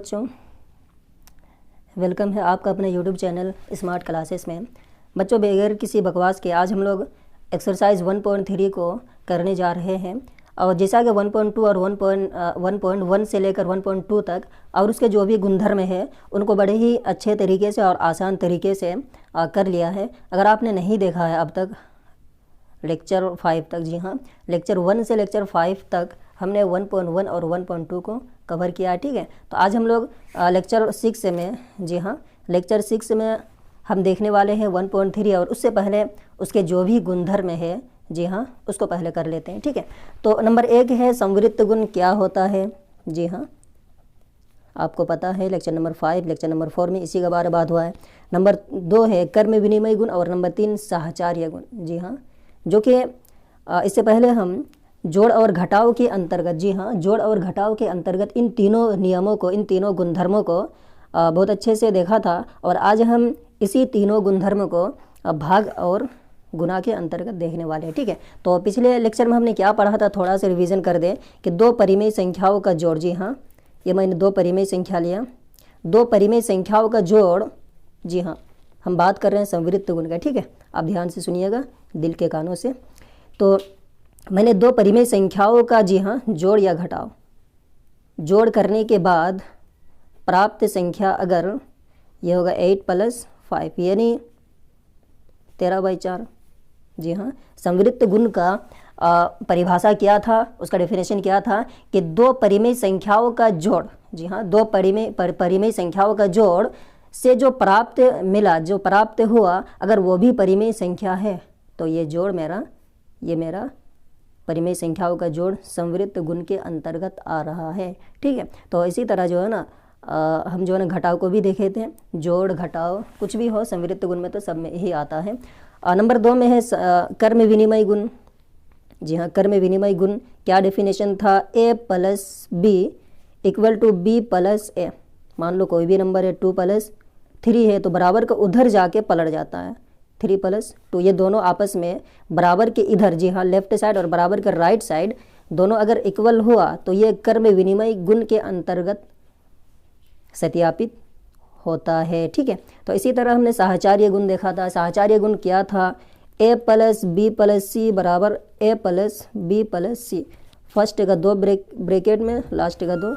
बच्चों, वेलकम है आपका अपने यूट्यूब चैनल स्मार्ट क्लासेस में। बच्चों, बगैर किसी बकवास के आज हम लोग एक्सरसाइज 1.3 को करने जा रहे हैं। और जैसा कि 1.2 और 1.1 से लेकर 1.2 तक और उसके जो भी गुणधर्म है उनको बड़े ही अच्छे तरीके से और आसान तरीके से कर लिया है। अगर आपने नहीं देखा है अब तक लेक्चर 5 तक, जी हाँ, लेक्चर 1 से लेक्चर 5 तक हमने 1.1 और 1.2 को कवर किया है। ठीक है, तो आज हम लोग लेक्चर 6 में, जी हाँ, लेक्चर 6 में हम देखने वाले हैं 1.3 और उससे पहले उसके जो भी गुणधर्म है, जी हाँ, उसको पहले कर लेते हैं। ठीक है, तो नंबर 1 है संवृत्त गुण क्या होता है। जी हाँ, आपको पता है लेक्चर नंबर 5, लेक्चर नंबर 4 में इसी का बारे बात हुआ है। नंबर 2 है कर्म विनिमय गुण और नंबर 3 साहचर्य गुण। जी हाँ, जो कि इससे पहले हम जोड़ और घटाव के अंतर्गत, जी हाँ, जोड़ और घटाव के अंतर्गत इन तीनों नियमों को, इन तीनों गुणधर्मों को बहुत अच्छे से देखा था। और आज हम इसी तीनों गुणधर्म को भाग और गुना के अंतर्गत देखने वाले हैं। ठीक है, तो पिछले लेक्चर में हमने क्या पढ़ा था, थोड़ा सा रिवीजन कर दें कि दो परिमेय संख्याओं का जोड़, जी हाँ, ये मैंने दो परिमेय संख्या लिया, दो परिमेय संख्याओं का जोड़, जी हाँ, हम बात कर रहे हैं संवृत्त गुण का। ठीक है, आप ध्यान से सुनिएगा दिल के कानों से। तो मैंने दो परिमेय संख्याओं का, जी हाँ, जोड़ या घटाव, जोड़ करने के बाद प्राप्त संख्या अगर ये होगा 8 + 5 यानी 13/4। जी हाँ, संवृत्त गुण का परिभाषा क्या था, उसका डेफिनेशन क्या था कि दो परिमेय संख्याओं का जोड़, जी हाँ, दो परिमेय संख्याओं का जोड़ से जो प्राप्त मिला, जो प्राप्त हुआ, अगर वो भी परिमेय संख्या है तो ये जोड़ मेरा, ये मेरा परिमेय संख्याओं का जोड़ संवृत्त गुण के अंतर्गत आ रहा है। ठीक है, तो इसी तरह जो है ना हम जो है ना घटाव को भी देखे थे, जोड़ घटाव कुछ भी हो संवृत्त गुण में तो सब में ही आता है। नंबर 2 में है कर्म विनिमय गुण। जी हाँ, कर्म विनिमय गुण क्या डेफिनेशन था, a + b = b + a। मान लो कोई भी नंबर है 2 + 3 है तो बराबर का उधर जाके पलट जाता है 3 + 2। ये दोनों आपस में बराबर के इधर, जी हाँ, लेफ्ट साइड और बराबर का राइट साइड दोनों अगर इक्वल हुआ तो ये कर्म विनिमय गुण के अंतर्गत सत्यापित होता है। ठीक है, तो इसी तरह हमने साहचर्य गुण देखा था। साहचर्य गुण क्या था, a + b + c बराबर a + b + c। फर्स्ट का 2 ब्रैकेट में, लास्ट का 2।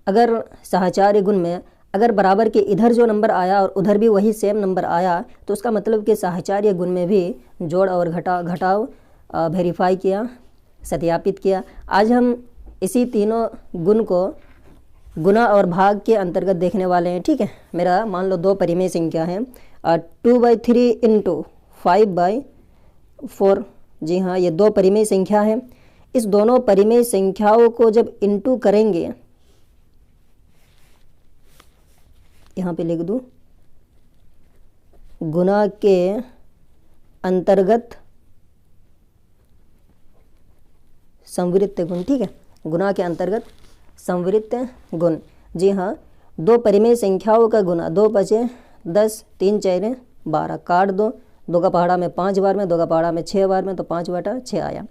अगर साहचर्य गुण में अगर बराबर के इधर जो नंबर आया और उधर भी वही सेम नंबर आया तो उसका मतलब कि साहचर्य गुण में भी जोड़ और घटाव वेरीफाई किया, सत्यापित किया। आज हम इसी तीनों गुण को गुना और भाग के अंतर्गत देखने वाले हैं। ठीक है, मेरा मान लो दो परिमेय संख्या है 2/3 × 5/4। जी हाँ, ये दो परिमेय संख्या है। इस दोनों परिमेय संख्याओं को जब इंटू करेंगे, यहाँ पे लिख दूँ, गुना के अंतर्गत संवृत्त गुण। ठीक है, गुना के अंतर्गत संवृत्त गुण। जी हाँ, दो परिमेय संख्याओं का गुना, 2 × 10, 3 × 4 = 12, काट दो, 2 का पहाड़ा में 5 बार में, 2 का पहाड़ा में 6 बार में, तो 5/6 आया।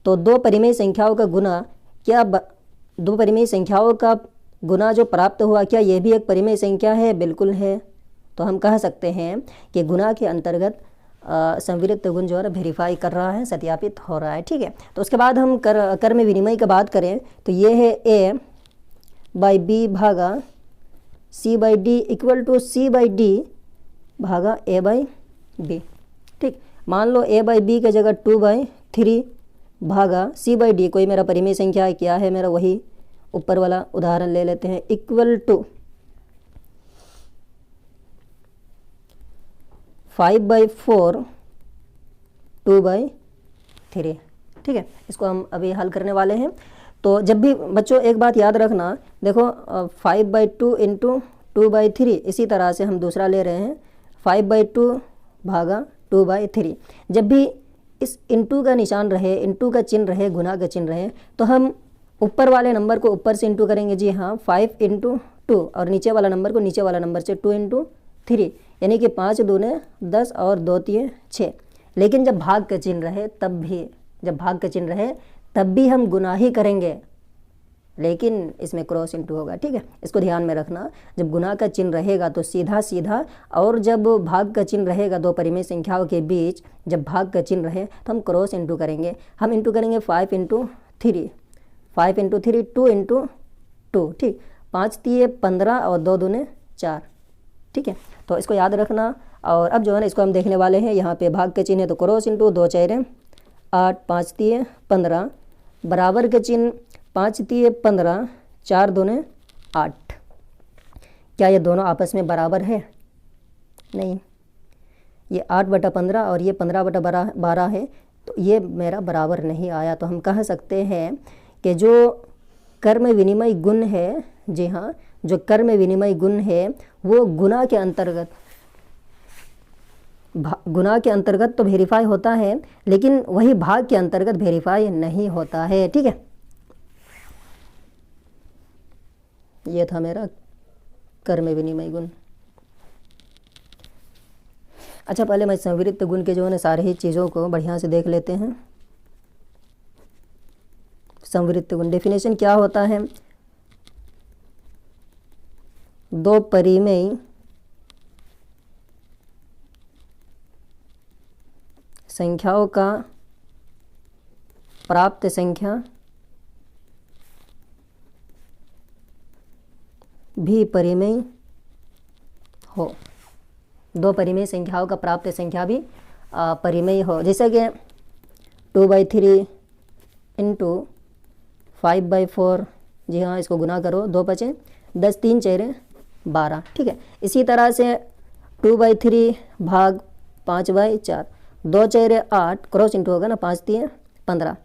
तो दो परिमेय संख्याओं का गुना, क्या दो परिमेय संख्याओं का गुना जो प्राप्त हुआ, क्या ये भी एक परिमेय संख्या है? बिल्कुल है। तो हम कह सकते हैं कि गुना के अंतर्गत संवृत्त गुण जो है वेरीफाई कर रहा है, सत्यापित हो रहा है। ठीक है, तो उसके बाद हम कर्म विनिमय की बात करें तो ये है a/b भागा c/d = c/d भागा a/b। ठीक, मान लो a/b की जगह 2/3 भागा c/d, कोई मेरा परिमेय संख्या है, क्या है मेरा, वही ऊपर वाला उदाहरण ले लेते हैं, = 5/4 2/3। ठीक है, इसको हम अभी हल करने वाले हैं। तो जब भी बच्चों एक बात याद रखना, देखो 5/2 × 2/3, इसी तरह से हम दूसरा ले रहे हैं 5/2 भागा 2/3। जब भी इस इंटू का निशान रहे, इंटू का चिन्ह रहे, गुना का चिन्ह रहे, तो हम ऊपर वाले नंबर को ऊपर से इंटू करेंगे। जी हाँ, 5 × 2 और नीचे वाला नंबर को नीचे वाला नंबर से 2 × 3 यानी कि 5 दूने 10 और 2 3 6। लेकिन जब भाग का चिन्ह रहे तब भी, जब भाग का चिन्ह रहे तब भी हम गुना ही करेंगे। लेकिन इसमें क्रॉस इंटू होगा, ठीक है। इसको ध्यान में रखना, जब गुना का चिन्ह रहेगा तो सीधा सीधा, और जब भाग का चिन्ह रहेगा दो परिमेय संख्याओं के बीच, जब भाग का चिन्ह रहे तो हम क्रॉस इंटू करेंगे। हम इंटू करेंगे 5 इंटू 3, 5 इंटू 3, 2 इंटू 2, ठीक। 5 3 15 और 2 दूने 4, ठीक है। तो इसको याद रखना। और अब जो है ना इसको हम देखने वाले हैं, यहाँ पे भाग के चिन्ह है तो क्रॉस इंटू, 2 4 8, 5 3 15, बराबर के चिन्ह 5 3 15, 4 दूने 8। क्या ये दोनों आपस में बराबर है? नहीं, ये 8/15 और ये 15/12 है, तो ये मेरा बराबर नहीं आया। तो हम कह सकते हैं कि जो कर्म विनिमय गुण है, जी हाँ, जो कर्म विनिमय गुण है वो गुना के अंतर्गत, गुना के अंतर्गत तो वेरीफाई होता है, लेकिन वही भाग के अंतर्गत वेरीफाई नहीं होता है, ठीक है। ये था मेरा कर्म विनिमय गुण। अच्छा, पहले मैं संवृत्त गुण के जो है ना सारे ही चीज़ों को बढ़िया से देख लेते हैं। संवृत्त गुण डेफिनेशन क्या होता है? दो परिमेय संख्याओं का प्राप्त संख्या भी परिमेय हो, दो परिमेय संख्याओं का प्राप्त संख्या भी परिमेय हो। जैसे कि 2/3 इंटू 5/4, जी हाँ, इसको गुना करो, 2 5 10, 3 4 12, ठीक है। इसी तरह से 2/3 भाग 5/4, 2 4 8, क्रॉस इंटू होगा ना, 5 3 15।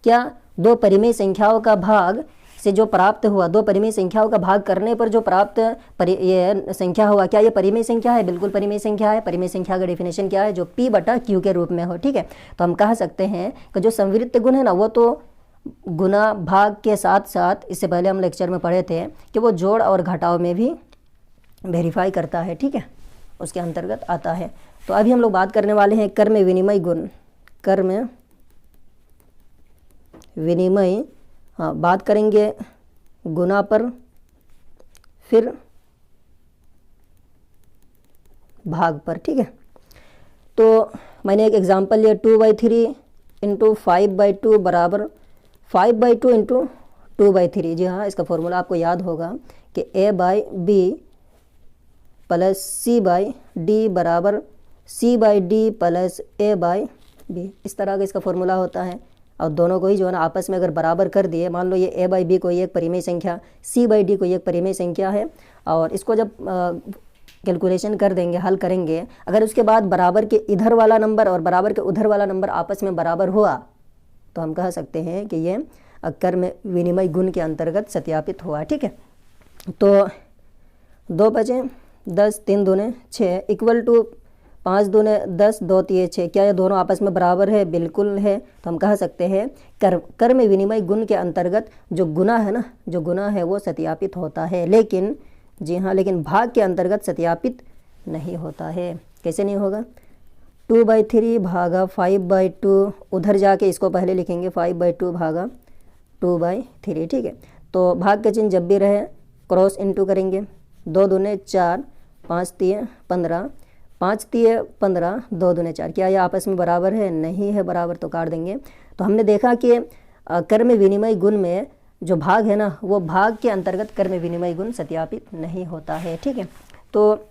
क्या दो परिमेय संख्याओं का भाग से जो प्राप्त हुआ, दो परिमेय संख्याओं का भाग करने पर जो प्राप्त ये संख्या हुआ, क्या ये परिमेय संख्या है? बिल्कुल परिमेय संख्या है। परिमेय संख्या का डेफिनेशन क्या है? जो P/Q के रूप में हो, ठीक है। तो हम कह सकते हैं कि जो संवृत्त गुण है ना, वो तो गुना भाग के साथ साथ, इससे पहले हम लेक्चर में पढ़े थे कि वो जोड़ और घटाव में भी वेरीफाई करता है, ठीक है, उसके अंतर्गत आता है। तो अभी हम लोग बात करने वाले हैं कर्म विनिमय गुण। कर्म विनिमय, हाँ, बात करेंगे गुना पर, फिर भाग पर, ठीक है। तो मैंने एक एग्जांपल लिया, 2/3 इंटू 5/2 बराबर 5/2 इंटू 2/3। जी हाँ, इसका फॉर्मूला आपको याद होगा कि A/B प्लस C/D बराबर C/D प्लस A/B, इस तरह का इसका फॉर्मूला होता है। और दोनों को ही जो है ना आपस में अगर बराबर कर दिए, मान लो ये A/B कोई एक परिमेय संख्या, C/D कोई एक परिमेय संख्या है, और इसको जब कैलकुलेशन कर देंगे, हल करेंगे, अगर उसके बाद बराबर के इधर वाला नंबर और बराबर के उधर वाला नंबर आपस में बराबर हुआ, तो हम कह सकते हैं कि ये कर्म विनिमय गुण के अंतर्गत सत्यापित हुआ, ठीक है। तो 2 बचे 10, 3 दूने 6 इक्वल टू 5 दूने 10, 2 3 6। क्या ये दोनों आपस में बराबर है? बिल्कुल है। तो हम कह सकते हैं कर्म विनिमय गुण के अंतर्गत जो गुना है ना, जो गुना है वो सत्यापित होता है, लेकिन, जी हाँ, लेकिन भाग के अंतर्गत सत्यापित नहीं होता है। कैसे नहीं होगा? 2/3 भागा 5/2, उधर जाके इसको पहले लिखेंगे 5/2 भागा 2/3, ठीक है। तो भाग के चिन्ह जब भी रहे क्रॉस इंटू करेंगे, 2 दूने 4, 5 3 15, 5 3 15, 2 दूने 4। क्या ये आपस में बराबर है? नहीं है बराबर, तो काट देंगे। तो हमने देखा कि कर्म विनिमय गुण में जो भाग है ना, वो भाग के अंतर्गत कर्म विनिमय गुण सत्यापित नहीं होता है, ठीक है। तो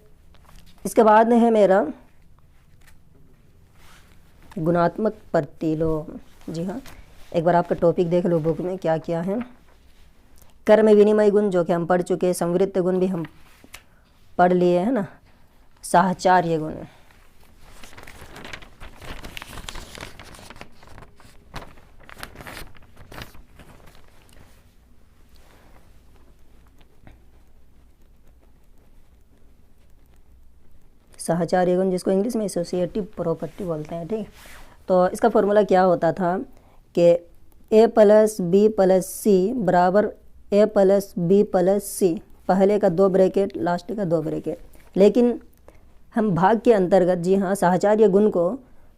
इसके बाद में है मेरा गुणात्मक प्रतिलोम। जी हाँ, एक बार आपका टॉपिक देख लो बुक में क्या क्या है। कर्म विनिमय गुण जो कि हम पढ़ चुके हैं, संवृत्त गुण भी हम पढ़ लिए है ना, साहचर्य गुण, साहचर्य गुण जिसको इंग्लिश में एसोसिएटिव प्रॉपर्टी बोलते हैं, ठीक है। तो इसका फॉर्मूला क्या होता था कि A + B + C बराबर A + B + C, पहले का 2 ब्रैकेट, लास्ट का 2 ब्रैकेट। लेकिन हम भाग के अंतर्गत, जी हाँ, साहचर्य गुण को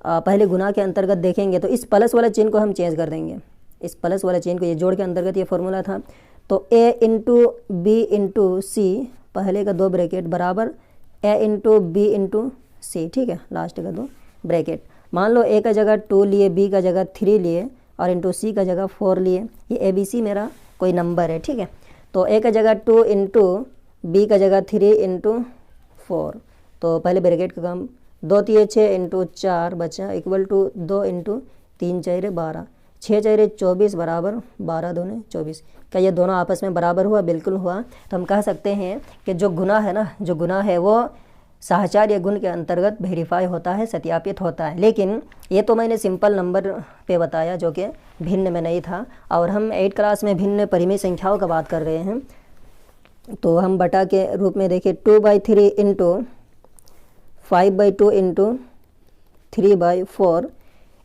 पहले गुना के अंतर्गत देखेंगे तो इस प्लस वाला चिन्ह को हम चेंज कर देंगे, इस प्लस वाला चेन को ये जोड़ के अंतर्गत ये फॉर्मूला था। तो a इंटू बी इंटू सी, पहले का 2 ब्रैकेट बराबर a इंटू बी इंटू सी, ठीक है, लास्ट का 2 ब्रैकेट। मान लो a का जगह 2 लिए, b का जगह 3 लिए और इंटू सी का जगह 4 लिए। ये ABC मेरा कोई नंबर है, ठीक है। तो a का जगह 2 इंटू बी का जगह 3 इंटू 4, तो पहले ब्रैकेट का काम 2 3 6 इंटू 4 बचा इक्वल टू 2 इंटू 3 4 12, 6 4 24 बराबर 12 दूने 24। क्या ये दोनों आपस में बराबर हुआ? बिल्कुल हुआ। तो हम कह सकते हैं कि जो गुना है ना, जो गुना है वो साहचर्य गुण के अंतर्गत वेरीफाई होता है, सत्यापित होता है। लेकिन ये तो मैंने सिंपल नंबर पे बताया जो कि भिन्न में नहीं था, और हम 8 क्लास में भिन्न परिमेय संख्याओं का बात कर रहे हैं। तो हम बटा के रूप में देखिए 2/3 into 5/2 into 3/4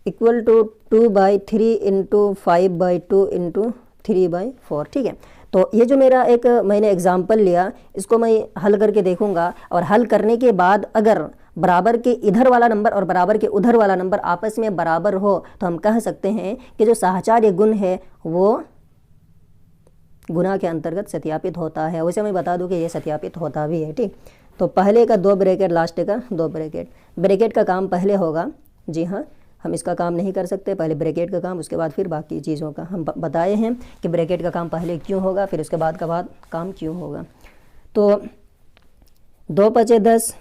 equal to 2/3 into 5/2 into 3/4, ठीक है। तो ये जो मेरा एक मैंने एग्जाम्पल लिया, इसको मैं हल करके देखूंगा, और हल करने के बाद अगर बराबर के इधर वाला नंबर और बराबर के उधर वाला नंबर आपस में बराबर हो तो हम कह सकते हैं कि जो साहचर्य गुण है वो गुना के अंतर्गत सत्यापित होता है। वैसे मैं बता दूं कि ये सत्यापित होता भी है, ठीक। तो पहले का 2 ब्रैकेट, लास्ट का 2 ब्रैकेट, ब्रैकेट का काम पहले होगा। जी हाँ, हम इसका काम नहीं कर सकते, पहले ब्रैकेट का काम, उसके बाद फिर बाकी चीज़ों का। हम बताए हैं कि ब्रैकेट का काम पहले क्यों होगा, फिर उसके बाद काम क्यों होगा। तो 2 5 10,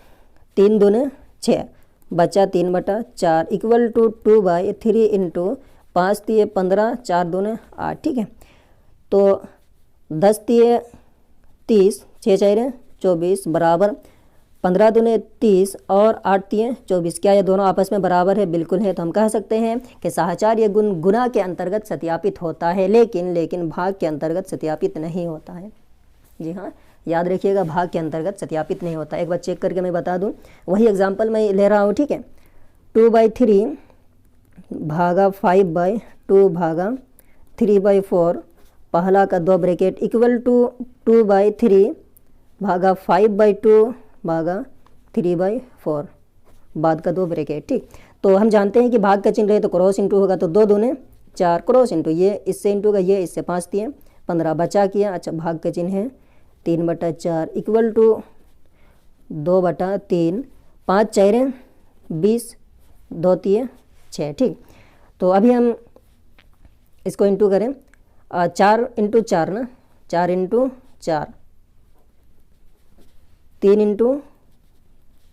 3 दूने 6, बचा 3/4 इक्वल टू 2/3 इंटू 5 3 15, 4 दूने 8, ठीक है। तो 10 3 30, 6 4 24 बराबर 15 दूने 30 और 8 3 24। क्या ये दोनों आपस में बराबर है? बिल्कुल है। तो हम कह सकते हैं कि साहचर्य गुण गुना के अंतर्गत सत्यापित होता है, लेकिन भाग के अंतर्गत सत्यापित नहीं होता है। जी हाँ, याद रखिएगा, भाग के अंतर्गत सत्यापित नहीं होता। एक बार चेक करके मैं बता दूं, वही एग्जाम्पल मैं ले रहा हूँ, ठीक है। 2/3 भागा 5/2 भागा 3/4, पहला का 2 ब्रैकेट इक्वल टू 2/3 भागा 5/2 भागा 3/4, बाद का 2 ब्रैकेट, ठीक। तो हम जानते हैं कि भाग का चिन्ह रहे तो क्रॉस इंटू होगा, तो 2 दूने 4, क्रॉस इंटू ये इससे इंटू का ये इससे 5 3 15 बचा किया। अच्छा, भाग का चिन्ह है 3/4 इक्वल टू 2/3, 5 4 20, 2 3 6, ठीक। तो अभी हम इसको इंटू करें, 4 इंटू 4 ना, 4 इंटू 4, 3 इंटू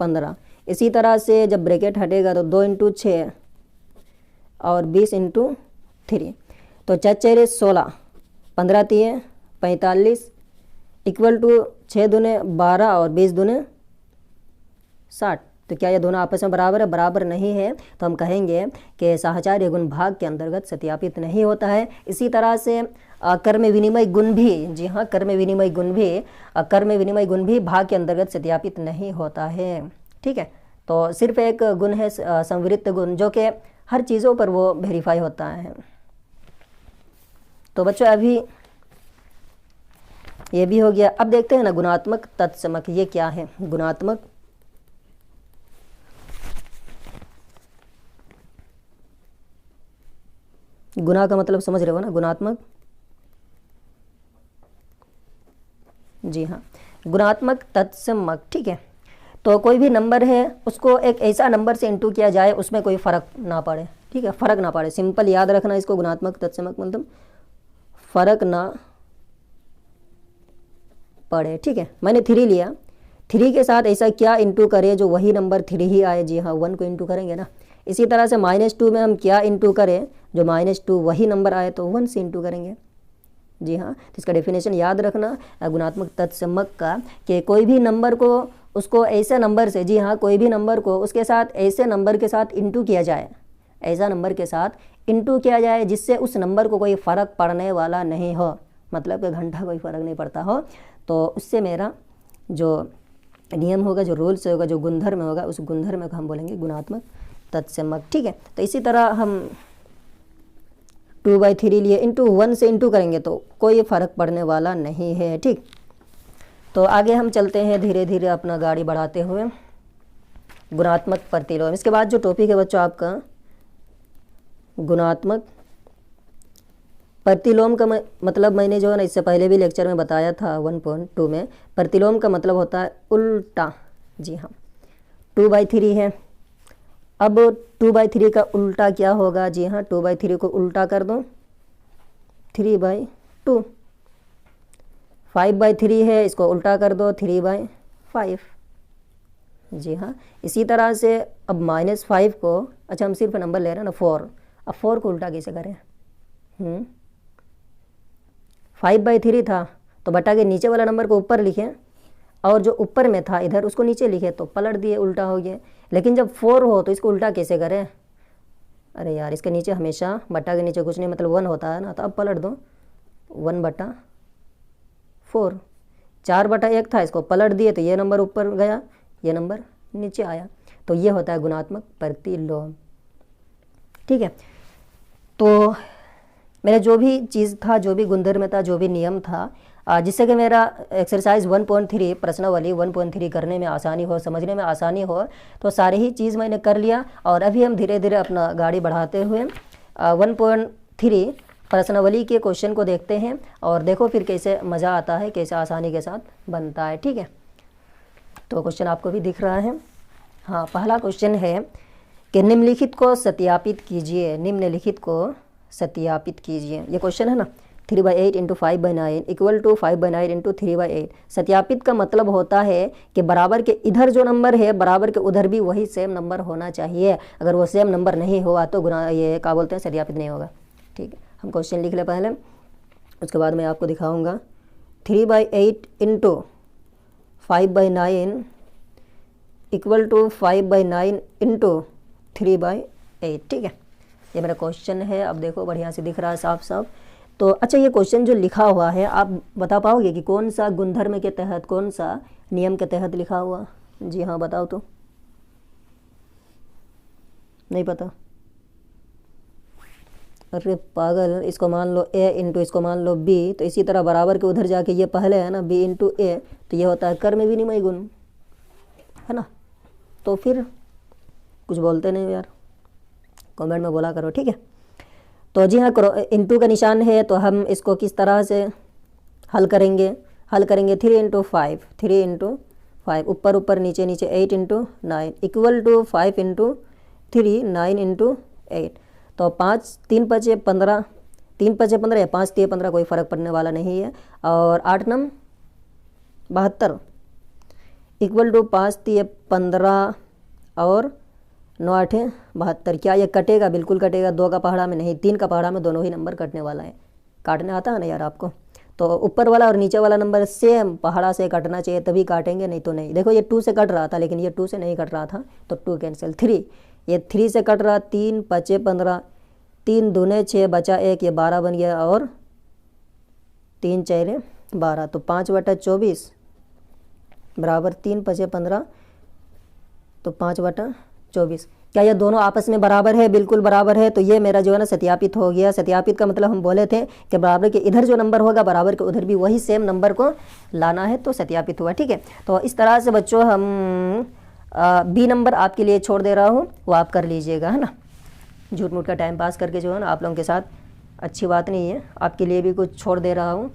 15। इसी तरह से जब ब्रैकेट हटेगा तो 2 इंटू 6 और 20 इंटू 3, तो 4 4 16, 15 3 45 इक्वल टू 6 दूने 12 और 20 दूने 60। तो क्या ये दोनों आपस में बराबर है? बराबर नहीं है। तो हम कहेंगे कि साहचर्य गुण भाग के अंतर्गत सत्यापित नहीं होता है। इसी तरह से कर्म विनिमय गुण भी, जी हाँ, कर्म विनिमय गुण भी भाग के अंतर्गत सत्यापित नहीं होता है, ठीक है। तो सिर्फ एक गुण है संवृत्त गुण, जो कि हर चीज़ों पर वो वेरीफाई होता है। तो बच्चों अभी ये भी हो गया। अब देखते हैं ना गुणात्मक तत्समक, ये क्या है? गुणात्मक गुना का मतलब समझ रहे हो ना, गुणात्मक। जी हाँ, गुणात्मक तत्समक, ठीक है। तो कोई भी नंबर है उसको एक ऐसा नंबर से इंटू किया जाए उसमें कोई फर्क ना पड़े, ठीक है, फर्क ना पड़े। सिंपल याद रखना इसको, गुणात्मक तत्समक मतलब फर्क ना पड़े, ठीक है। मैंने 3 लिया, 3 के साथ ऐसा क्या इंटू करे जो वही नंबर 3 ही आए? जी हाँ, 1 को इंटू करेंगे ना। इसी तरह से -2 में हम क्या इंटू करें जो -2 वही नंबर आए? तो 1 से इंटू करेंगे। जी हाँ, तो इसका डेफिनेशन याद रखना गुणात्मक तत्समक का, कि कोई भी नंबर को उसको ऐसे नंबर से, जी हाँ, कोई भी नंबर को उसके साथ ऐसे नंबर के साथ इंटू किया जाए, ऐसा नंबर के साथ इंटू किया जाए जिससे उस नंबर को कोई फ़र्क पड़ने वाला नहीं हो, मतलब कि घंटा कोई फ़र्क नहीं पड़ता हो, तो उससे मेरा जो नियम होगा, जो रूल्स होगा, जो गुणधर्म होगा, उस गुणधर्म को हम बोलेंगे गुणात्मक तत्समक, ठीक है। तो इसी तरह हम 2/3 लिए इंटू 1 से इंटू करेंगे तो कोई फ़र्क पड़ने वाला नहीं है, ठीक। तो आगे हम चलते हैं धीरे धीरे अपना गाड़ी बढ़ाते हुए गुणात्मक प्रतिलोम। इसके बाद जो टॉपिक है बच्चों आपका गुणात्मक प्रतिलोम का मतलब मैंने जो है ना इससे पहले भी लेक्चर में बताया था 1.2 में, प्रतिलोम का मतलब होता है उल्टा। जी हाँ, 2/3 है। अब 2/3 का उल्टा क्या होगा? जी हाँ, 2/3 को उल्टा कर दो 3/2। 5/3 है, इसको उल्टा कर दो 3/5। जी हाँ, इसी तरह से अब -5 को, अच्छा हम सिर्फ नंबर ले रहे हैं ना 4, अब 4 को उल्टा कैसे करें? 5/3 था तो बटा के नीचे वाला नंबर को ऊपर लिखें और जो ऊपर में था इधर उसको नीचे लिखे, तो पलट दिए, उल्टा हो गया। लेकिन जब 4 हो तो इसको उल्टा कैसे करें? अरे यार, इसके नीचे हमेशा बटा के नीचे कुछ नहीं, मतलब 1 होता है ना, तो अब पलट दो 1/4। 4/1 था, इसको पलट दिए तो ये नंबर ऊपर गया, ये नंबर नीचे आया। तो ये होता है गुणात्मक प्रतिलोम। ठीक है, तो मेरा जो भी चीज़ था, जो भी गुणधर्म था, जो भी नियम था, जिससे कि मेरा एक्सरसाइज 1.3 प्रश्नावली 1.3 करने में आसानी हो, समझने में आसानी हो, तो सारी ही चीज़ मैंने कर लिया। और अभी हम धीरे धीरे अपना गाड़ी बढ़ाते हुए 1.3 प्रश्नावली के क्वेश्चन को देखते हैं और देखो फिर कैसे मज़ा आता है, कैसे आसानी के साथ बनता है। ठीक है, तो क्वेश्चन आपको भी दिख रहा है। हाँ, पहला क्वेश्चन है कि निम्नलिखित को सत्यापित कीजिए। निम्नलिखित को सत्यापित कीजिए, ये क्वेश्चन है ना। 3/8 × 5/9 इक्वल टू 5/9 × 3/8। सत्यापित का मतलब होता है कि बराबर के इधर जो नंबर है बराबर के उधर भी वही सेम नंबर होना चाहिए। अगर वो सेम नंबर नहीं हुआ तो गुना, ये क्या बोलते हैं, सत्यापित नहीं होगा। ठीक है, हम क्वेश्चन लिख लें पहले, उसके बाद मैं आपको दिखाऊंगा। 3/8 × 5/9 इक्वल टू 5/9 × 3/8। ठीक है, ये मेरा क्वेश्चन है। अब देखो बढ़िया से दिख रहा है साफ साफ। तो अच्छा, ये क्वेश्चन जो लिखा हुआ है आप बता पाओगे कि कौन सा गुणधर्म के तहत, कौन सा नियम के तहत लिखा हुआ? जी हाँ, बताओ तो। नहीं पता? अरे पागल, इसको मान लो a इंटू इसको मान लो b, तो इसी तरह बराबर के उधर जाके ये पहले है ना b इंटू a, तो ये होता है कर्म विनिमय गुण, है ना। तो फिर कुछ बोलते नहीं यार, कमेंट में बोला करो। ठीक है, तो जी हाँ, इंटू का निशान है तो हम इसको किस तरह से हल करेंगे? 3 × 5, 3 × 5, ऊपर ऊपर नीचे नीचे 8 × 9 इक्वल टू 5 × 3, 9 × 8। तो 5 3 5 15, 3 5 15 या 5 3 15, कोई फ़र्क पड़ने वाला नहीं है। और 8 9 72 इक्वल टू 5 3 15 और 9 8 72। क्या ये कटेगा? बिल्कुल कटेगा। 2 का पहाड़ा में नहीं, 3 का पहाड़ा में दोनों ही नंबर कटने वाला है। काटने आता है ना यार आपको? तो ऊपर वाला और नीचे वाला नंबर सेम पहाड़ा से कटना चाहिए, तभी काटेंगे, नहीं तो नहीं। देखो ये 2 से कट रहा था लेकिन ये 2 से नहीं कट रहा था, तो 2 कैंसिल। 3, ये 3 से कट रहा, 3 5 15, 3 दूने 6 बचा 1, ये 12 बन गया और 3 4 12, तो 5/24 बराबर 3 5 15, तो 5/24। क्या ये दोनों आपस में बराबर है? बिल्कुल बराबर है। तो ये मेरा जो है ना सत्यापित हो गया। सत्यापित का मतलब हम बोले थे कि बराबर के इधर जो नंबर होगा बराबर के उधर भी वही सेम नंबर को लाना है, तो सत्यापित हुआ। ठीक है, तो इस तरह से बच्चों हम बी नंबर आपके लिए छोड़ दे रहा हूँ, वो आप कर लीजिएगा, है ना। झूठ मूठ का टाइम पास करके जो है ना आप लोगों के साथ अच्छी बात नहीं है, आपके लिए भी कुछ छोड़ दे रहा हूँ।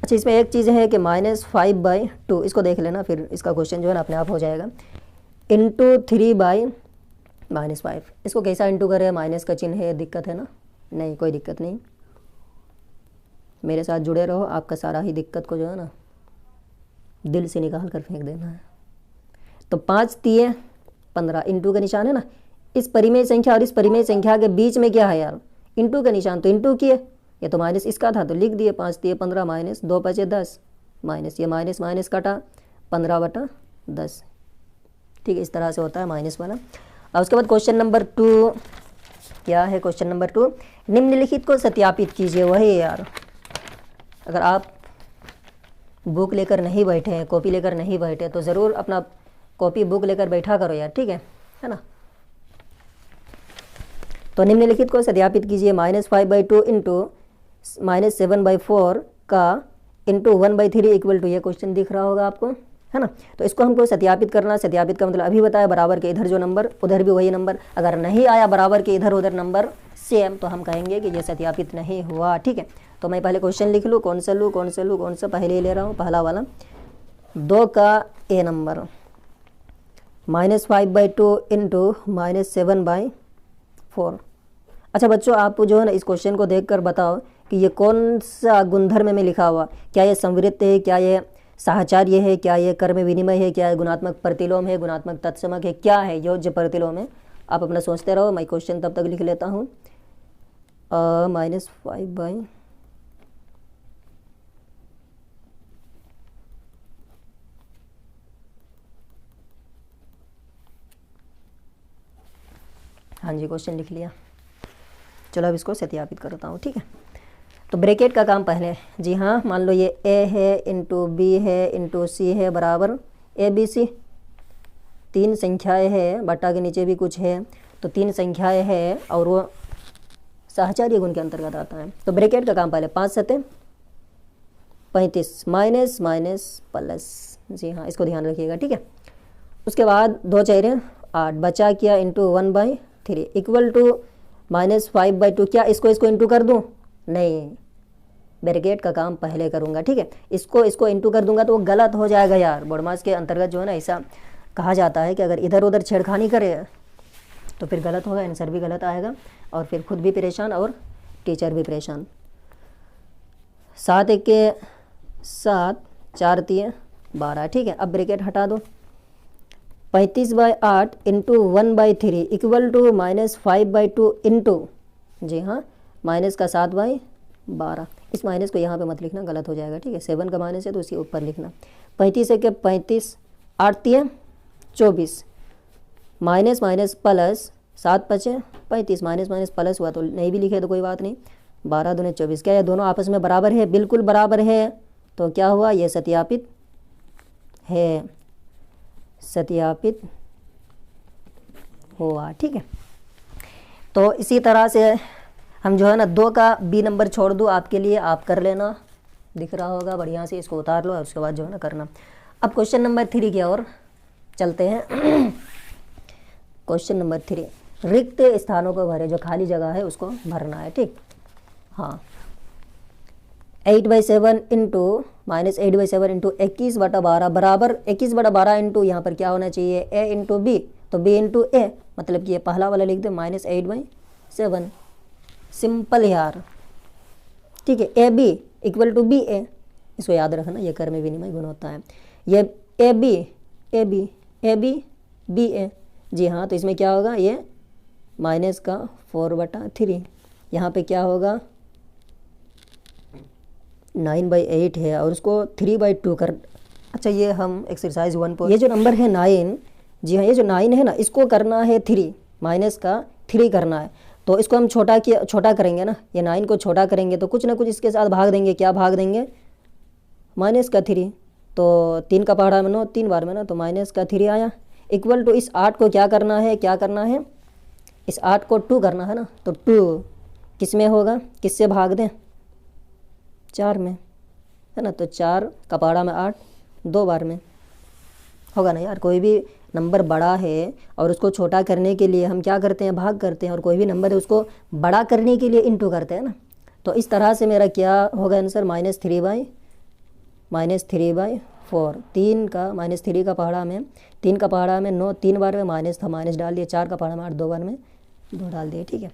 अच्छा, इसमें एक चीज़ है कि -5/2, इसको देख लेना, फिर इसका क्वेश्चन जो है ना अपने आप हो जाएगा। इंटू 3/-5, इसको कैसा इंटू करें? माइनस का चिन्ह है, दिक्कत है ना? नहीं, कोई दिक्कत नहीं, मेरे साथ जुड़े रहो, आपका सारा ही दिक्कत को जो है ना दिल से निकाल कर फेंक देना है। तो 5 3 15, इंटू का निशान है ना। इस परिमेय संख्या और इस परिमेय संख्या के बीच में क्या है यार? इंटू का निशान, तो इंटू किए, ये तो माइनस इसका था तो लिख दिए 5 3 15 माइनस 2 5 10 माइनस, ये माइनस माइनस काटा 15/10। ठीक है, इस तरह से होता है माइनस वाला। और उसके बाद क्वेश्चन नंबर 2 क्या है? क्वेश्चन नंबर 2, निम्नलिखित को सत्यापित कीजिए। वही यार, अगर आप बुक लेकर नहीं बैठे हैं, कॉपी लेकर नहीं बैठे, तो ज़रूर अपना कॉपी बुक लेकर बैठा करो यार, ठीक है ना। तो निम्नलिखित को सत्यापित कीजिए। -5/2 इंटू -7/4 का इंटू 1/3 इक्वल टू, ये क्वेश्चन दिख रहा होगा आपको, है ना। तो इसको हमको सत्यापित करना। सत्यापित का मतलब अभी बताया, बराबर के इधर जो नंबर उधर भी वही नंबर। अगर नहीं आया बराबर के इधर उधर नंबर सेम, तो हम कहेंगे कि ये सत्यापित नहीं हुआ। ठीक है, तो मैं पहले क्वेश्चन लिख लूँ, कौन सा लूँ, कौन सा लूँ, कौन सा, पहले ही ले रहा हूँ पहला वाला। 2 का ए नंबर -5/2 इंटू -7/4। अच्छा बच्चों, आप जो है ना इस क्वेश्चन को देखकर बताओ कि ये कौन सा गुणधर्म में लिखा हुआ, क्या ये संवृत्त है, क्या ये साहचर्य है, क्या ये कर्म विनिमय है, क्या ये गुणात्मक प्रतिलोम है, गुणात्मक तत्समक है, क्या है योज्य प्रतिलोम है। आप अपना सोचते रहो, मैं क्वेश्चन तब तक लिख लेता हूँ। -5/, हाँ जी क्वेश्चन लिख लिया। चलो अब इसको सत्यापित करता हूँ। ठीक है, तो ब्रैकेट का काम पहले, जी हाँ, मान लो ये ए है इंटू बी है इंटू सी है बराबर ABC। 3 संख्याएं हैं, बट्टा के नीचे भी कुछ है, तो 3 संख्याएं हैं और वो साहचर्य गुण के अंतर्गत आता है। तो ब्रैकेट का काम पहले, 5 सते 35 माइनस माइनस प्लस, जी हाँ इसको ध्यान रखिएगा। ठीक है, उसके बाद 2 चेहरे 8 बचा किया इंटू 1/3 इक्वल टू -5/2। क्या इसको इंटू कर दूँ? नहीं, ब्रैकेट का काम पहले करूँगा। ठीक है, इसको इंटू कर दूंगा तो वो गलत हो जाएगा यार। बोर्डमास के अंतर्गत जो है ना ऐसा कहा जाता है कि अगर इधर उधर छेड़खानी करे तो फिर गलत होगा, आंसर भी गलत आएगा और फिर खुद भी परेशान और टीचर भी परेशान। 7 1 7 4 3 12। ठीक है, अब ब्रैकेट हटा दो। 35/8 इंटू 1/3 इक्वल टू -5/2 इंटू, जी हाँ, माइनस का 7/12। इस माइनस को यहाँ पे मत लिखना, गलत हो जाएगा। ठीक है, 7 का माइनस है तो उसके ऊपर लिखना। 35 है कि 35 8 3 24 minus minus plus 7 5 35 minus minus plus हुआ तो नहीं भी लिखे तो कोई बात नहीं। 12 दूने 24। क्या ये दोनों आपस में बराबर है? बिल्कुल बराबर है। तो क्या हुआ? ये सत्यापित है, सत्यापित हुआ। ठीक है, तो इसी तरह से हम जो है ना 2 का बी नंबर छोड़ दूँ आपके लिए, आप कर लेना, दिख रहा होगा बढ़िया से, इसको उतार लो और उसके बाद जो है ना करना। अब क्वेश्चन नंबर 3 की ओर चलते हैं। क्वेश्चन नंबर 3, रिक्त स्थानों को भरे, जो खाली जगह है उसको भरना है। ठीक, हाँ, 8/7 इंटू -8/7 इंटू 21/12 बराबर 21/12 इंटू यहाँ पर क्या होना चाहिए? ए इंटू बी, तो बी इंटू ए, मतलब कि ये पहला वाला लिख दे -8/7। सिंपल यार। ठीक है, A B equal to B A, इसको याद रखना, ये कर्म विनिमय गुण होता है। ये A B A B A B B A, जी हाँ, तो इसमें क्या होगा? ये माइनस का 4/3, यहाँ पे क्या होगा? 9/8 है और उसको 3/2 कर। अच्छा, ये हम एक्सरसाइज 1 पर, ये जो नंबर है 9, जी हाँ, ये जो 9 है ना, इसको करना है 3, माइनस का 3 करना है। तो इसको हम छोटा करेंगे ना, ये 9 को छोटा करेंगे तो कुछ ना कुछ इसके साथ भाग देंगे। क्या भाग देंगे? माइनस का 3, तो 3 का पहाड़ा में 9, 3 बार में ना, तो माइनस का 3 आया। इक्वल टू इस 8 को क्या करना है? क्या करना है? इस 8 को 2 करना है ना, तो 2 किस में होगा? किससे भाग दें? 4 में, है ना, तो 4 का पहाड़ा में 8, 2 बार में होगा ना यार। कोई भी नंबर बड़ा है और उसको छोटा करने के लिए हम क्या करते हैं? भाग करते हैं, और कोई भी नंबर है उसको बड़ा करने के लिए इंटू करते हैं ना। तो इस तरह से मेरा क्या होगा आंसर? -3/4। 3 का -3 का पहाड़ा में 3 का पहाड़ा में 9, 3 बार में माइनस था, माइनस डाल दिया। 4 का पहाड़ा में 8, 2 बार में 2 डाल दिए। ठीक है,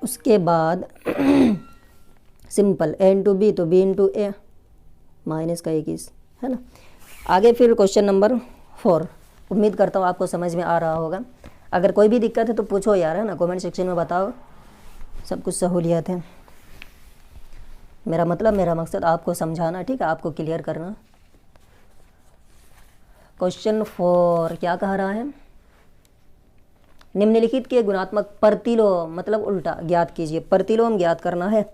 उसके बाद सिंपल ए इंटू बी, तो बी इंटू ए, माइनस का 21, है ना। आगे फिर क्वेश्चन नंबर 4, उम्मीद करता हूँ आपको समझ में आ रहा होगा। अगर कोई भी दिक्कत है तो पूछो यार, है ना, कमेंट सेक्शन में बताओ, सब कुछ सहूलियत है। मेरा मकसद आपको समझाना, ठीक है, आपको क्लियर करना। क्वेश्चन 4 क्या कह रहा है? निम्नलिखित के गुणात्मक प्रतिलोम, मतलब उल्टा, ज्ञात कीजिए। प्रतिलोम ज्ञात करना है।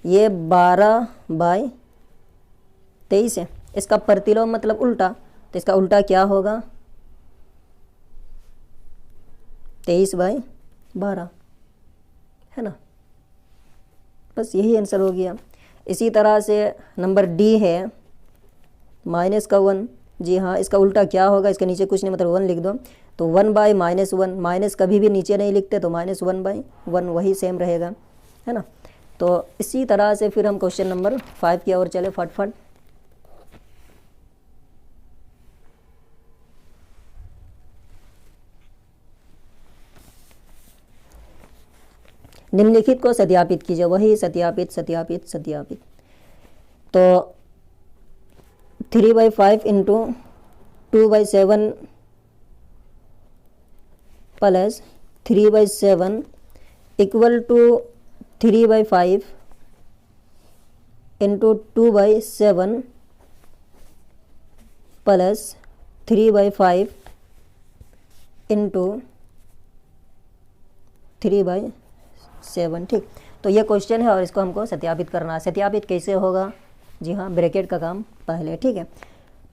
ये 12/23 है, इसका प्रतिलोम मतलब उल्टा, तो इसका उल्टा क्या होगा? 23/12, है ना। बस यही आंसर हो गया। इसी तरह से नंबर डी है -1 जी हाँ, इसका उल्टा क्या होगा, इसके नीचे कुछ नहीं मतलब 1 लिख दो। तो 1/-1, माइनस कभी भी नीचे नहीं लिखते, तो -1/1 वही सेम रहेगा, है ना। तो इसी तरह से फिर हम क्वेश्चन नंबर 5 की ओर चले फटफट। निम्नलिखित को सत्यापित कीजिए, वही सत्यापित सत्यापित सत्यापित। तो 3/5 into 2/7 plus 3/7 equal to 3/5 into 2/7 plus 3/5 into 3/7। ठीक, तो ये क्वेश्चन है और इसको हमको सत्यापित करना है। सत्यापित कैसे होगा, जी हाँ, ब्रैकेट का काम पहले। ठीक है,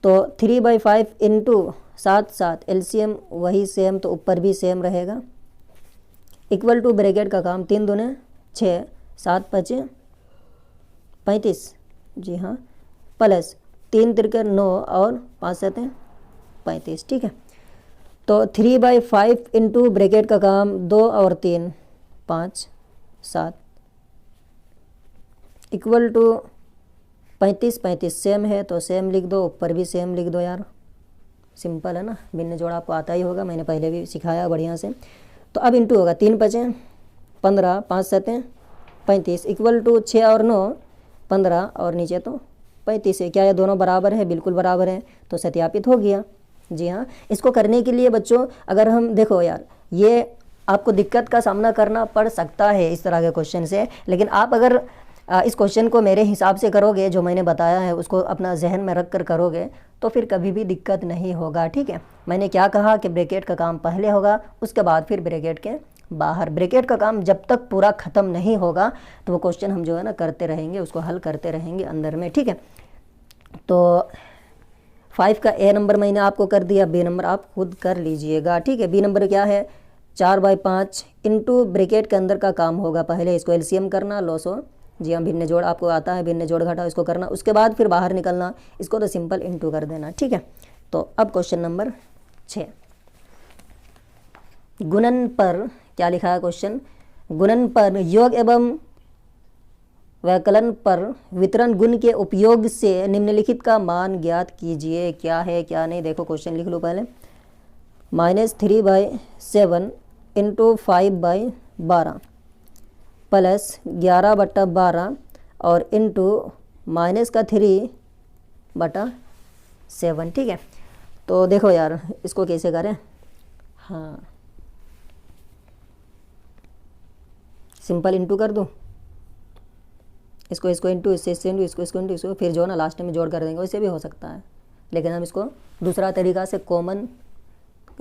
तो 3/5 इंटू 7 एलसीएम वही सेम, तो ऊपर भी सेम रहेगा, इक्वल टू ब्रैकेट का काम 3 दूने 6, 7 5 35, जी हाँ, प्लस 3 तिरके 9 और 5 7 35। ठीक है, तो 3/5 इंटू ब्रैकेट का काम 2 और 3 5 7 इक्वल टू 35 सेम है, तो सेम लिख दो, ऊपर भी सेम लिख दो यार, सिंपल है ना। भिन्न जोड़ आपको आता ही होगा, मैंने पहले भी सिखाया बढ़िया से। तो अब इंटू होगा 3 5 15, 5 7 35 इक्वल टू 6 और 9 15 और नीचे तो 35 है। क्या ये दोनों बराबर है, बिल्कुल बराबर है, तो सत्यापित हो गया। जी हाँ, इसको करने के लिए बच्चों अगर हम देखो यार, ये आपको दिक्कत का सामना करना पड़ सकता है इस तरह के क्वेश्चन से, लेकिन आप अगर इस क्वेश्चन को मेरे हिसाब से करोगे, जो मैंने बताया है उसको अपना जहन में रख कर करोगे, तो फिर कभी भी दिक्कत नहीं होगा। ठीक है, मैंने क्या कहा कि ब्रैकेट का काम पहले होगा, उसके बाद फिर ब्रैकेट के बाहर। ब्रैकेट का काम जब तक पूरा ख़त्म नहीं होगा तो वो क्वेश्चन हम जो है ना करते रहेंगे, उसको हल करते रहेंगे अंदर में। ठीक है, तो 5 का ए नंबर मैंने आपको कर दिया, बी नंबर आप खुद कर लीजिएगा। ठीक है, बी नंबर क्या है, 4/5 इंटू ब्रैकेट के अंदर का काम होगा, पहले इसको एलसीएम करना, लॉसो, जी हाँ, भिन्न जोड़ आपको आता है, भिन्न जोड़ घटाओ इसको करना, उसके बाद फिर बाहर निकलना, इसको तो सिंपल इंटू कर देना। ठीक है, तो अब क्वेश्चन नंबर 6, गुणन पर क्या लिखा है क्वेश्चन, गुणन पर योग एवं वैकलन पर वितरण गुण के उपयोग से निम्नलिखित का मान ज्ञात कीजिए। क्या है क्या नहीं, देखो क्वेश्चन लिख लो पहले। -3/7 इंटू 5/12 प्लस 11/12 और इंटू -3/7। ठीक है, तो देखो यार इसको कैसे करें। हाँ, सिंपल इंटू कर दूँ, इसको इंटू, इससे इंटू, इसको इंटू, इसको फिर जो है ना लास्ट में जोड़ कर देंगे, वैसे भी हो सकता है, लेकिन हम इसको दूसरा तरीका से कॉमन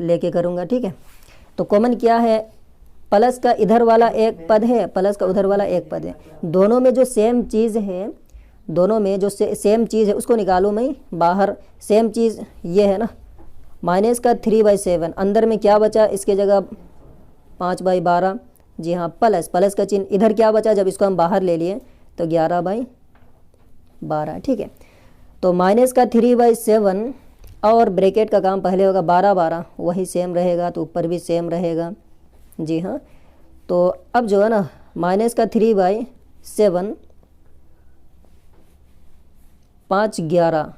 लेके करूँगा। ठीक है, तो कॉमन क्या है, प्लस का इधर वाला एक पद है, प्लस का उधर वाला एक पद है, दोनों में जो सेम चीज़ है, दोनों में जो सेम चीज़ है उसको निकालो मैं बाहर। सेम चीज़ ये है ना, -3/7, अंदर में क्या बचा, इसके जगह 5/12, जी हाँ, प्लस का चिन्ह, इधर क्या बचा, जब इसको हम बाहर ले लिए तो 11/12। ठीक है, तो -3/7 और ब्रैकेट का काम पहले होगा 12/12, वही सेम रहेगा, तो ऊपर भी सेम रहेगा। जी हाँ, तो अब जो है ना -3/7 5 11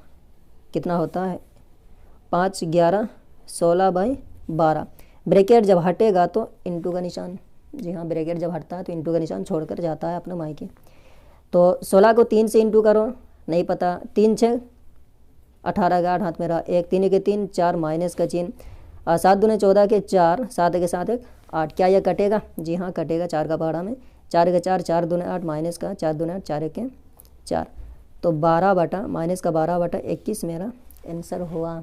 कितना होता है, 5 11 16/12। ब्रैकेट जब हटेगा तो इंटू का निशान, जी हाँ, ब्रैकेट जब हटता है तो इंटू का निशान छोड़कर जाता है अपने मायके। तो 16 को 3 से इंटू करो, नहीं पता, 3 6 18 का 8 हाथ में रहा, 1 3 के 3 4 माइनस का चिन्ह, 7 दूने 14 के 4, 7 के 7 1 8। क्या यह कटेगा, जी हाँ कटेगा, 4 का पहाड़ा में 4 के 4, 4 दूने 8 माइनस का 4 दूने 8, 4 1 के 4, तो 12 माइनस का 12/21 मेरा आंसर हुआ।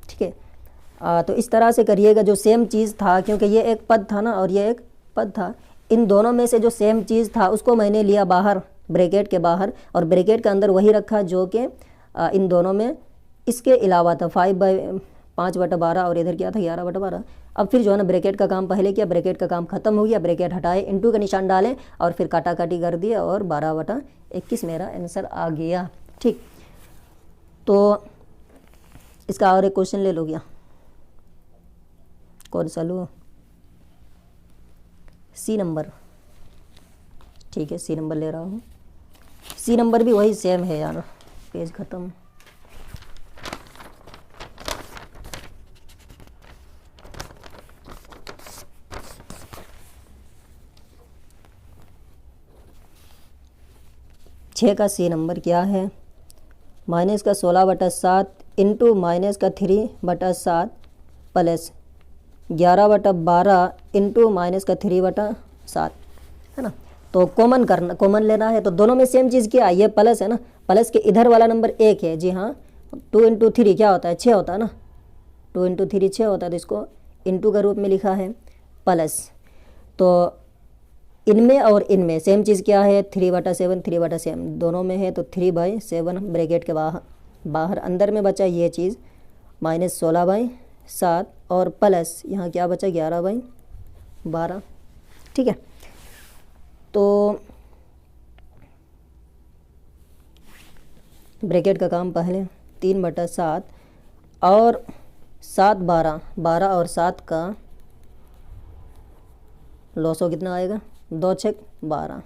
ठीक है, तो इस तरह से करिएगा, जो सेम चीज़ था, क्योंकि ये एक पद था ना और ये एक पद था, इन दोनों में से जो सेम चीज़ था उसको मैंने लिया बाहर, ब्रैकेट के बाहर, और ब्रैकेट के अंदर वही रखा जो कि इन दोनों में इसके अलावा था, 5/12 और इधर क्या था 11/12। अब फिर जो है ना ब्रैकेट का काम पहले किया, ब्रैकेट का काम खत्म हो गया, ब्रैकेट हटाए, इंटू का निशान डालें और फिर काटाकाटी कर दिया और 12/21 मेरा आंसर आ गया। ठीक, तो इसका और एक क्वेश्चन ले लो क्या, कौन सा लो, सी नंबर, ठीक है सी नंबर ले रहा हूँ। सी नंबर भी वही सेम है यार, पेज ख़त्म। छः का सी नंबर क्या है, माइनस का 16/7 इंटू माइनस का 3/7 प्लस 11/12 इंटू माइनस का 3/7 है ना। तो कॉमन लेना है, तो दोनों में सेम चीज़ क्या है, ये प्लस है ना, प्लस के इधर वाला नंबर 1 है, जी हाँ। 2 × 3 क्या होता है, 6 होता है ना, 2 × 3 6 होता है, तो इसको इंटू के रूप में लिखा है प्लस। तो इनमें और इनमें सेम चीज़ क्या है, 3/7 3/7 दोनों में है, तो 3/7 ब्रैकेट के बाहर अंदर में बचा ये चीज़ माइनस 16/7 और प्लस यहाँ क्या बचा 11/12, ठीक है। तो ब्रैकेट का काम पहले 3/7 और 7 12 12 और 7 का लॉसो कितना आएगा, 2 6 12,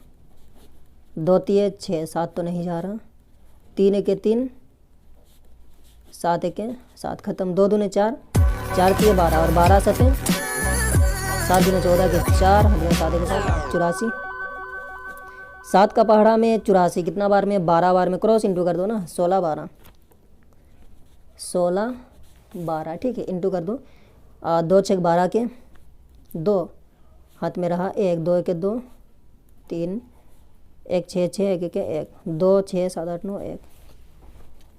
2 3 6 7 तो नहीं जा रहा, 3 1 3 7 1 7 खत्म, 2 2 4 4 3 12 और 12 7 7 दूने 14 के 4 7 के 7 84, 7 का पहाड़ा में 84 कितना बार में, 12 बार में, क्रॉस इंटू कर दो ना, 16 12 16 12, ठीक है इंटू कर दो। 2 6 12 के 2 हाथ में रहा 1 2 1 2 3 1 6 6 1 1 1 2 6 7 8 9 1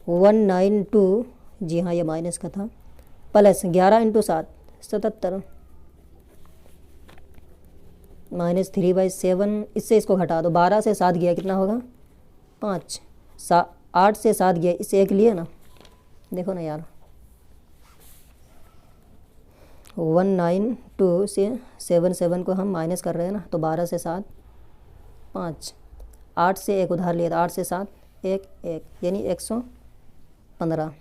192, जी हाँ ये माइनस का था, प्लस 11 × 7 77 माइनस 3/7, इससे इसको घटा दो, 12 से 7 गया कितना होगा 5, 8 से 7 गया, इससे 1 लिया ना, देखो ना यार 192 से 7 को हम माइनस कर रहे हैं ना, तो 12 से 7 5, 8 से 1 उधार लिया था, 8 से 7 1 1 यानी 115,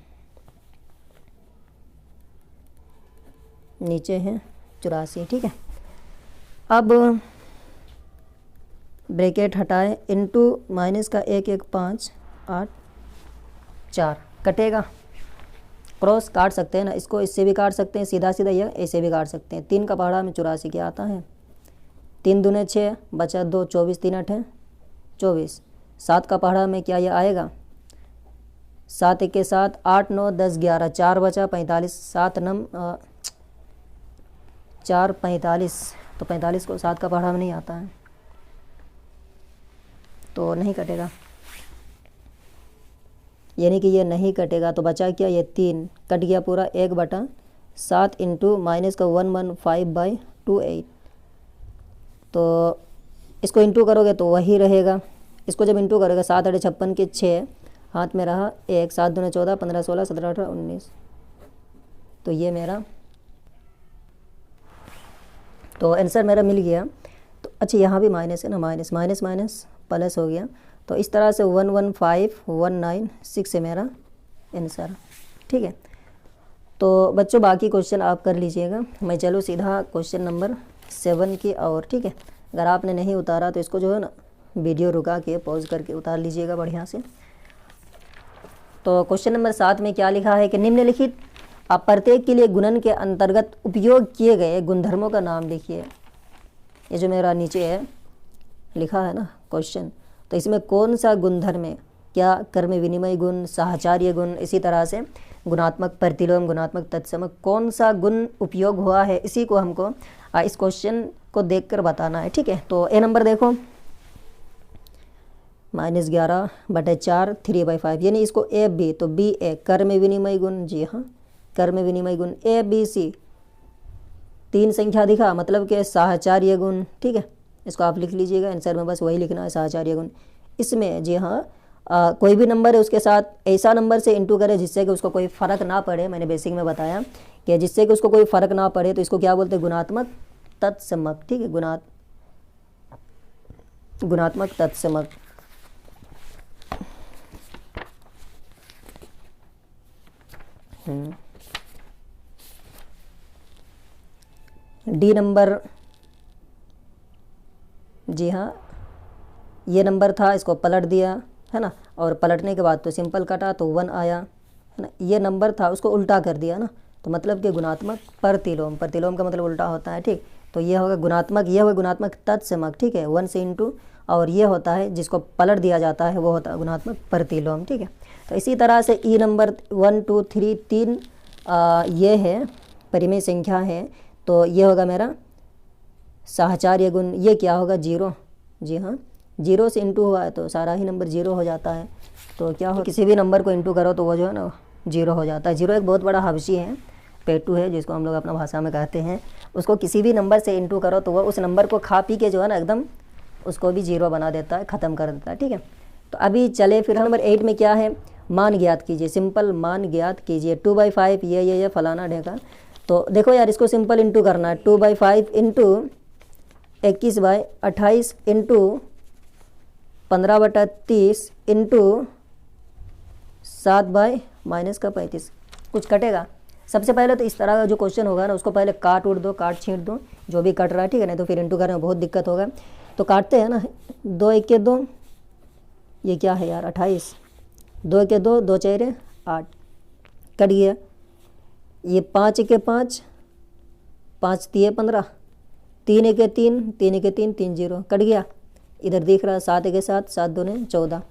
नीचे है 84, ठीक है। अब ब्रैकेट हटाए, इंटू माइनस का 1 1 5 8 4 कटेगा, क्रॉस काट सकते हैं ना, इसको इससे भी काट सकते हैं, सीधा सीधा ये ऐसे भी काट सकते हैं। 3 का पहाड़ा में 84 क्या आता है, 3 दूने 6 बचा 2 24 3 8 24, 7 का पहाड़ा में क्या ये आएगा 7 1 7 8 9 10 11 4 बचा 45, 7 9 4 45, तो 45 को 7 का पहाड़ा में नहीं आता है, तो नहीं कटेगा, यानी कि ये नहीं कटेगा। तो बचा क्या, ये 3 कट गया पूरा, 1/7 इंटू माइनस का 115/28, तो इसको इंटू करोगे तो वही रहेगा, इसको जब इंटू करोगे 7 8 56 के 6 हाथ में रहा 1, 7 दूने 14 15 16 17 18 19, तो ये मेरा, तो आंसर मेरा मिल गया। तो अच्छा यहाँ भी माइनस है ना, माइनस माइनस माइनस प्लस हो गया, तो इस तरह से 115196 है मेरा आंसर, ठीक है। तो बच्चों बाकी क्वेश्चन आप कर लीजिएगा, मैं चलो सीधा क्वेश्चन नंबर 7 की और, ठीक है। अगर आपने नहीं उतारा तो इसको जो है ना वीडियो रुका के पॉज करके उतार लीजिएगा बढ़िया से। तो क्वेश्चन नंबर 7 में क्या लिखा है कि निम्नलिखित आप प्रत्येक के लिए गुणन के अंतर्गत उपयोग किए गए गुणधर्मों का नाम लिखिए। ये जो मेरा नीचे है लिखा है ना क्वेश्चन, तो इसमें कौन सा गुणधर्म है, क्या कर्म विनिमय गुण, साहचर्य गुण, इसी तरह से गुणात्मक प्रतिलोम, गुणात्मक तत्समक, कौन सा गुण उपयोग हुआ है, इसी को हमको इस क्वेश्चन को देखकर बताना है, ठीक है। तो ए नंबर देखो -11/4 3/5, यानी इसको ए बी, तो बी ए कर्म विनिमय गुण, जी हाँ कर्म विनिमय गुण, ए बी सी 3 संख्या दिखा मतलब कि साहचर्य गुण, ठीक है। इसको आप लिख लीजिएगा, आंसर में बस वही लिखना है साहचर्य गुण। इसमें जी हाँ कोई भी नंबर है उसके साथ ऐसा नंबर से इंटू करे जिससे कि उसको कोई फ़र्क ना पड़े, मैंने बेसिक में बताया कि जिससे कि उसको कोई फ़र्क ना पड़े, तो इसको क्या बोलते हैं गुणात्मक तत्समक, ठीक है, गुणात्मक तत्समक। डी नंबर, जी हाँ ये नंबर था, इसको पलट दिया है ना, और पलटने के बाद तो सिंपल कटा तो 1 आया है ना। ये नंबर था उसको उल्टा कर दिया ना, तो मतलब कि गुणात्मक प्रतिलोम, प्रतिलोम का मतलब उल्टा होता है, ठीक। तो ये होगा गुणात्मक, ये होगा गुणात्मक तत्समक, ठीक है, 1 से इंटू, और ये होता है जिसको पलट दिया जाता है वो होता है गुणात्मक प्रतिलोम, ठीक है। तो इसी तरह से ई नंबर 1 2 3 3 ये है परिमेय संख्या है, तो ये होगा मेरा साहचर्य गुण, ये क्या होगा 0, जी हाँ 0 से इंटू हुआ है तो सारा ही नंबर 0 हो जाता है। तो क्या हो, किसी भी नंबर को इंटू करो तो वो जो है ना 0 हो जाता है। 0 एक बहुत बड़ा हबशी है, पेटू है जिसको हम लोग अपना भाषा में कहते हैं, उसको किसी भी नंबर से इंटू करो तो वो उस नंबर को खा पी के जो है ना एकदम उसको भी 0 बना देता है, ख़त्म कर देता है, ठीक है। तो अभी चले फिर नंबर 8 में क्या है, मान ज्ञात कीजिए, सिंपल मान ज्ञात कीजिए। 2/5 ये फलाना ढेका। तो देखो यार इसको सिंपल इंटू करना है, 2/5 इंटू 21/28 इंटू 15/30 इंटू 7/-35, कुछ कटेगा। सबसे पहले तो इस तरह का जो क्वेश्चन होगा ना उसको पहले काट उड़ दो, काट छींट दो जो भी कट रहा है, ठीक है, नहीं तो फिर इंटू करने में बहुत दिक्कत होगा। तो काटते हैं ना, 2 1 2, ये क्या है यार 28, 2 1 2, 2 4 8, कट गया। ये 5 1 5, 5 3 15, 3 1 3, 3 1 3, 3 0, कट गया। इधर दिख रहा है 7 1 7, 7 2 14।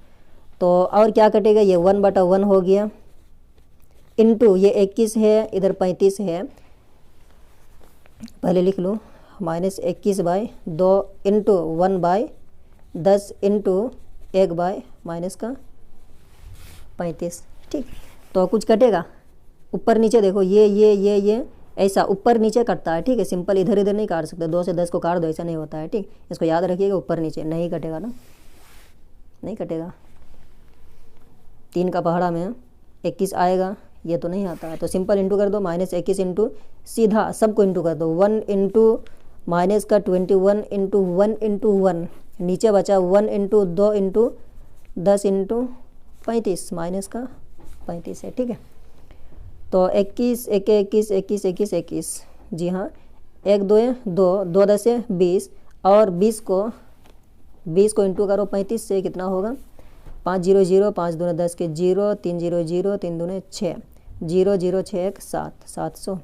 तो और क्या कटेगा, ये 1/1 हो गया, इंटू ये 21 है, इधर 35 है, पहले लिख लो, -21/2 इंटू 1/10 इंटू 1/-35, ठीक। तो कुछ कटेगा, ऊपर नीचे देखो, ये ऐसा ऊपर नीचे कटता है, ठीक है, सिंपल इधर इधर नहीं काट सकते, 2 से 10 को काट दो, ऐसा नहीं होता है, ठीक। इसको याद रखिएगा, ऊपर नीचे नहीं कटेगा ना, नहीं कटेगा। 3 का पहाड़ा में 21 आएगा, ये तो नहीं आता है, तो सिंपल इंटू कर दो, -21 इंटू सीधा सबको इंटू कर दो, 1 इंटू माइनस का 21 इंटू 1 इंटू 1, नीचे बचा 1 इंटू 2 इंटू 10 इंटू 35, माइनस का 35 है, ठीक है। तो 21 1 21 21 21 21, जी हाँ, 1 2 2 2 10 20, और 20 को इंटू करो 35 से, कितना होगा, 5 0 0, 5 2 10 के 0, 3 0 0, 3 2 6, 0 0 6 1 7, 700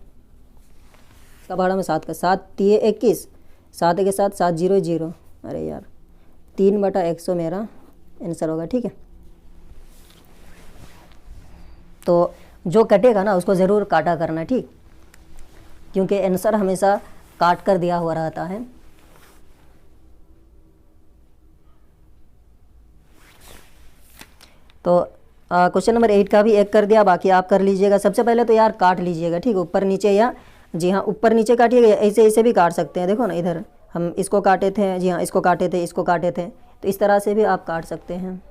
का भाड़ा में 7 का 7 3 21, 7 के साथ 7 0 0, अरे यार 3/100 मेरा आंसर होगा, ठीक है। तो जो कटेगा ना उसको ज़रूर काटा करना, ठीक, क्योंकि आंसर हमेशा काट कर दिया हुआ रहता है। तो क्वेश्चन नंबर 8 का भी एक कर दिया, बाकी आप कर लीजिएगा। सबसे पहले तो यार काट लीजिएगा, ठीक, ऊपर नीचे, या जी हाँ ऊपर नीचे काटिएगा, ऐसे ऐसे भी काट सकते हैं। देखो ना इधर हम इसको काटे थे, जी हाँ इसको काटे थे, इसको काटे थे, तो इस तरह से भी आप काट सकते हैं।